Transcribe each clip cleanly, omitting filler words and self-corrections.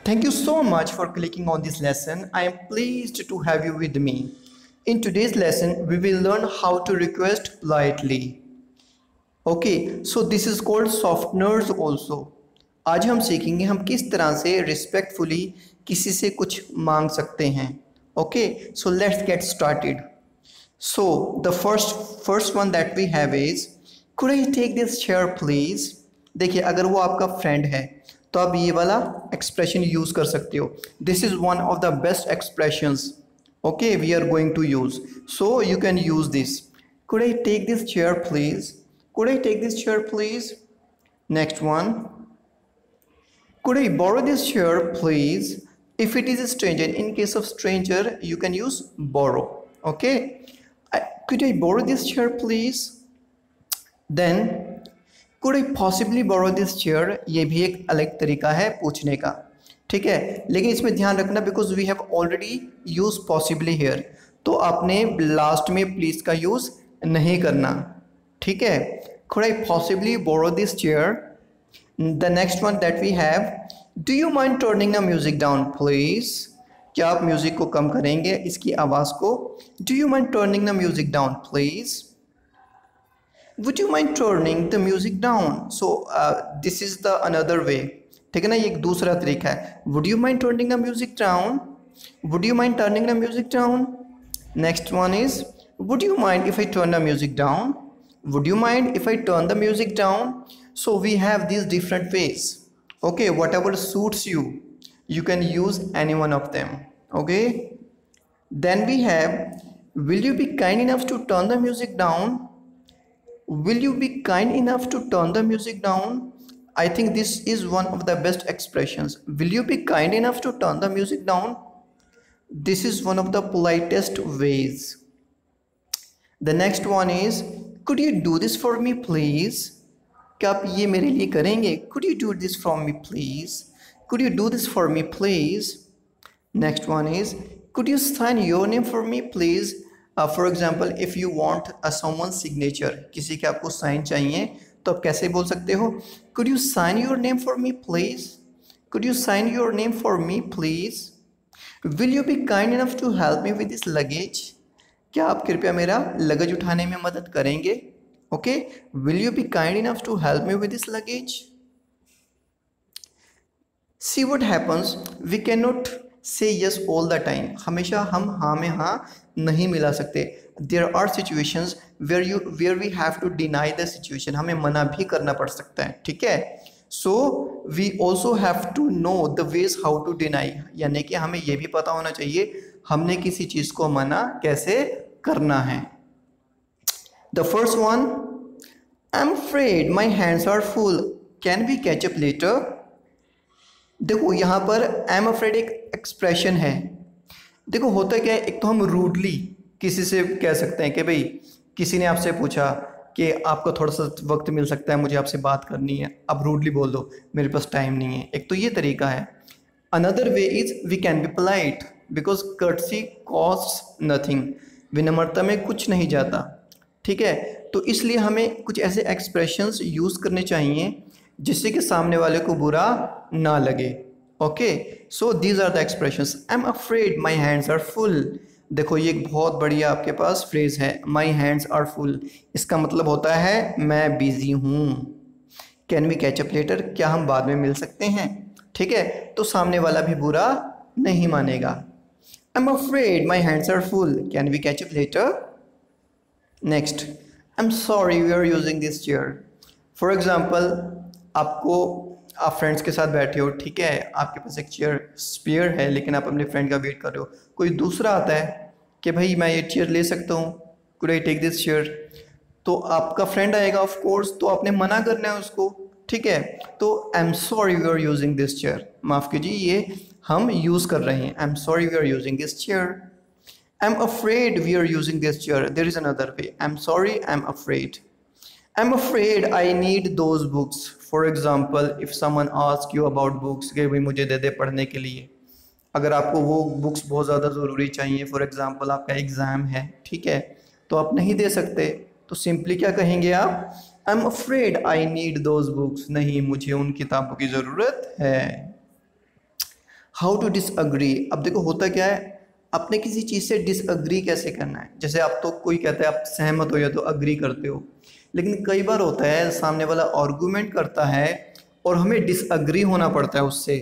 Thank you so much for clicking on this lesson. I am pleased to have you with me. In today's lesson, we will learn how to request politely. Okay, so this is called softeners also. आज हम सीखेंगे हम किस तरह से respectfully किसी से कुछ मांग सकते हैं. Okay, so let's get started. So the first one that we have is, could I take this chair please? देखिए, अगर वो आपका फ्रेंड है तो आप ये वाला एक्सप्रेशन यूज़ कर सकते हो. This is one of the best expressions. Okay, we are going to use, so you can use this. Could I take this chair please? Could I take this chair please? Next one, could I borrow this chair please? If it is a stranger, in case of stranger you can use borrow. Okay, could I borrow this chair please? Then could I possibly borrow this chair? ये भी एक अलग तरीका है पूछने का, ठीक है, लेकिन इसमें ध्यान रखना because we have already use possibly here, तो आपने लास्ट में प्लीज का यूज नहीं करना, ठीक है. could I possibly borrow this chair? The next one that we have, do you mind turning the music down please? क्या आप म्यूजिक को कम करेंगे, इसकी आवाज़ को? Do you mind turning the music down please? Would you mind turning the music down? So this is the another way, ठीक है ना, ये एक दूसरा तरीका है. Would you mind turning the music down? Would you mind turning the music down? Next one is, would you mind if I turn the music down? Would you mind if I turn the music down? So we have these different ways. Okay, whatever suits you, you can use any one of them. Okay, then we have, will you be kind enough to turn the music down? Will you be kind enough to turn the music down? I think this is one of the best expressions. Will you be kind enough to turn the music down? This is one of the politest ways. The next one is, could you do this for me please? क्या आप ये मेरे लिए करेंगे? Could you do this for me please? Could you do this for me please? Next one is, could you sign your name for me please? For example, if you want someone's signature, किसी के आपको sign चाहिए तो आप कैसे बोल सकते हो? Could you sign your name for me please? Could you sign your name for me please? Will you be kind enough to help me with this luggage? क्या आप कृपया मेरा लगेज उठाने में मदद करेंगे? Okay, will you be kind enough to help me with this luggage? See what happens, we cannot say yes all the time. हमेशा हम हाँ में हाँ नहीं मिला सकते. There are situations where we have to deny the situation. हमें मना भी करना पड़ सकता है, ठीक है. So we also have to know the ways how to deny. यानी कि हमें ये भी पता होना चाहिए हमने किसी चीज़ को मना कैसे करना है. The first one, I'm afraid my hands are full. Can we catch up later? देखो यहाँ पर I'm afraid एक एक्सप्रेशन है. देखो होता क्या है, एक तो हम रूडली किसी से कह सकते हैं कि भाई किसी ने आपसे पूछा कि आपको थोड़ा सा वक्त मिल सकता है, मुझे आपसे बात करनी है, आप रूडली बोल दो मेरे पास टाइम नहीं है. एक तो ये तरीका है. Another way is we can be polite because courtesy costs nothing. विनम्रता में कुछ नहीं जाता, ठीक है. तो इसलिए हमें कुछ ऐसे एक्सप्रेशंस यूज़ करने चाहिए जिससे कि सामने वाले को बुरा ना लगे. Okay, so these are the expressions. I am afraid my hands are full. देखो ये एक बहुत बढ़िया आपके पास फ्रेज है, माई हैंड्स आर फुल. इसका मतलब होता है मैं बिजी हूँ. Can we catch up later? क्या हम बाद में मिल सकते हैं? ठीक है, तो सामने वाला भी बुरा नहीं मानेगा. I am afraid my hands are full. Can we catch up later? Next, I am sorry we are using this chair. For example, आप फ्रेंड्स के साथ बैठे हो, ठीक है, आपके पास एक चेयर स्पेयर है लेकिन आप अपने फ्रेंड का वेट कर रहे हो. कोई दूसरा आता है कि भाई मैं ये चेयर ले सकता हूँ, could I take this chair? तो आपका फ्रेंड आएगा ऑफ कोर्स, तो आपने मना करना है उसको, ठीक है. तो I am sorry we are using this chair. माफ़ कीजिए, ये हम यूज़ कर रहे हैं. I am sorry we are using this chair. I'm afraid we are using this chair. There is another way. I'm sorry, I'm afraid. I'm afraid I need those books. For example, if someone asks you about books, कि भाई मुझे दे दे पढ़ने के लिए. अगर आपको वो books बहुत ज़्यादा ज़रूरी चाहिए, फॉर एग्ज़ाम्पल आपका एग्ज़ाम है, ठीक है, तो आप नहीं दे सकते, तो सिंपली क्या कहेंगे आप? I'm afraid I need those books. नहीं, मुझे उन किताबों की ज़रूरत है. How to disagree. अब देखो होता क्या है, आपने किसी चीज़ से डिसअग्री कैसे करना है। जैसे आप तो कोई कहता है आप सहमत हो या तो अग्री करते हो, लेकिन कई बार होता है सामने वाला आर्गूमेंट करता है और हमें डिसअग्री होना पड़ता है उससे,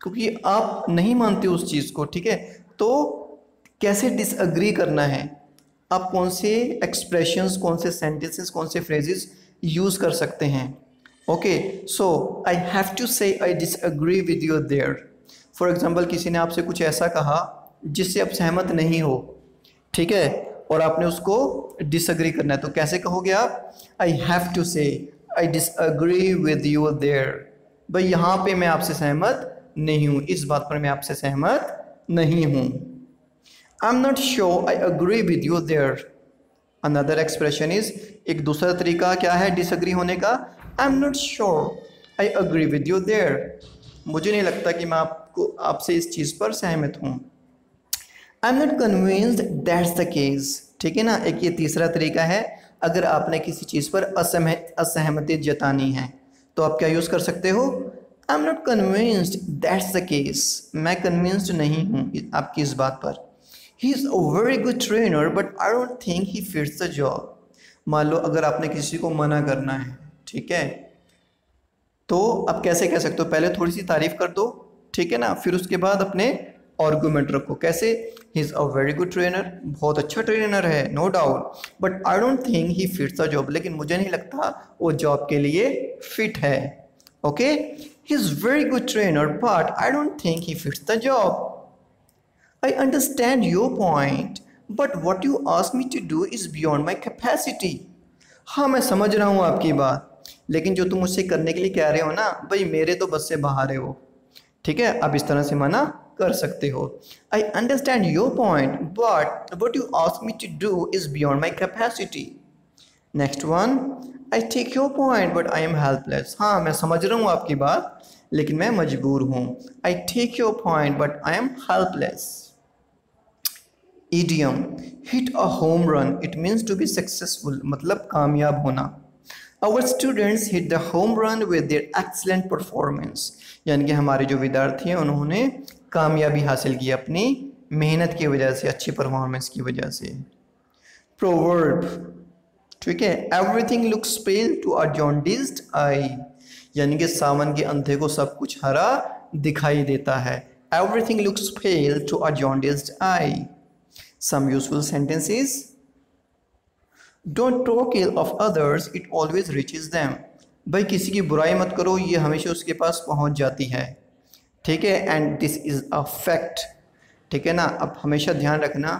क्योंकि आप नहीं मानते उस चीज़ को, ठीक है। तो कैसे डिसअग्री करना है, आप कौन से एक्सप्रेशंस, कौन से सेंटेंसेस, कौन से फ्रेजेस यूज़ कर सकते हैं। Okay, so I have to say I disagree with you there. For example किसी ने आपसे कुछ ऐसा कहा जिससे आप सहमत नहीं हो, ठीक है, और आपने उसको डिसअग्री करना है, तो कैसे कहोगे आप, आई have to say I disagree with you there. भाई यहाँ पे मैं आपसे सहमत नहीं हूँ, इस बात पर मैं आपसे सहमत नहीं हूँ। I am not sure I agree with you there. Another expression is, एक दूसरा तरीका क्या है डिसअग्री होने का, I am not sure I agree with you there. मुझे नहीं लगता कि मैं आपसे इस चीज़ पर सहमत हूँ। I am not convinced that's the case, ठीक है ना। एक ये तीसरा तरीका है, अगर आपने किसी चीज़ पर असहमति जतानी है तो आप क्या यूज़ कर सकते हो, आई am not convinced that's the case, मैं कन्विंस्ड नहीं हूँ आपकी इस बात पर। ही is a very good trainer but I don't think he fits the job. मान लो अगर आपने किसी को मना करना है, ठीक है, तो आप कैसे कह सकते हो, पहले थोड़ी सी तारीफ कर दो, ठीक है ना, फिर उसके बाद अपने आर्गूमेंट रखो। कैसे, he is a very good trainer, बहुत अच्छा ट्रेनर है no doubt, but I don't think he fits the job, लेकिन मुझे नहीं लगता वो जॉब के लिए फिट है। Okay, he is very good trainer but I don't think he fits the job. I understand your point but what you ask me to do is beyond my capacity. हाँ मैं समझ रहा हूँ आपकी बात, लेकिन जो तुम मुझसे करने के लिए कह रहे हो ना भाई मेरे तो बस से बाहर है वो, ठीक है, आप इस तरह से मना कर सकते हो। I understand your point but what you ask me to do is beyond my capacity. Next one, I take your point but I am helpless. हाँ मैं समझ रहा हूँ आपकी बात लेकिन मैं मजबूर हूँ। I take your point but I am helpless. Idiom, hit a home run, it means to be successful, मतलब कामयाब होना। Our students hit the home run with their excellent performance, यानी कि हमारे जो विद्यार्थी हैं उन्होंने कामयाबी हासिल की अपनी मेहनत की वजह से, अच्छी परफॉर्मेंस की वजह से। Proverb, ठीक है, everything looks pale to a jaundiced eye, यानी कि सावन के अंधे को सब कुछ हरा दिखाई देता है। Everything looks pale to a jaundiced eye. Some useful sentences. Don't talk ill of others, it always reaches them. भाई किसी की बुराई मत करो, ये हमेशा उसके पास पहुंच जाती है, ठीक है। And this is a fact, ठीक है ना। अब हमेशा ध्यान रखना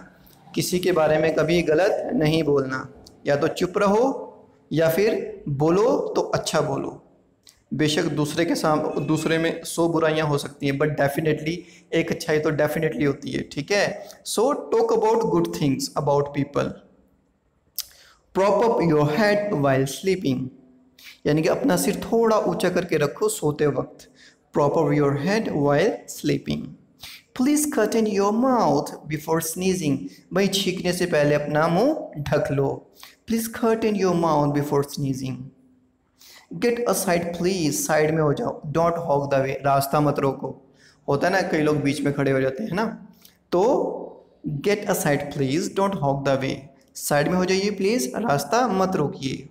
किसी के बारे में कभी गलत नहीं बोलना, या तो चुप रहो या फिर बोलो तो अच्छा बोलो। बेशक दूसरे में 100 बुराइयां हो सकती हैं बट डेफिनेटली एक अच्छाई तो डेफिनेटली होती है, ठीक है। So talk about good things about people. Prop up your head while sleeping, यानी कि अपना सिर थोड़ा ऊंचा करके रखो सोते वक्त। Prop up your head while sleeping. Please curtain your mouth before sneezing, भाई छींकने से पहले अपना मुंह ढक लो। Please curtain your mouth before sneezing. Get aside please, side में हो जाओ। डोंट हॉग द वे, रास्ता मत रोको। होता है ना कई लोग बीच में खड़े हो जाते हैं ना, तो get aside please, don't hog the way, side में हो जाइए प्लीज, रास्ता मत रोकिए।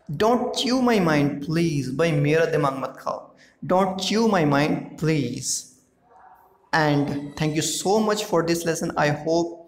Don't chew my mind please, भाई मेरा दिमाग मत खाओ। Don't chew my mind please. And thank you so much for this lesson. I hope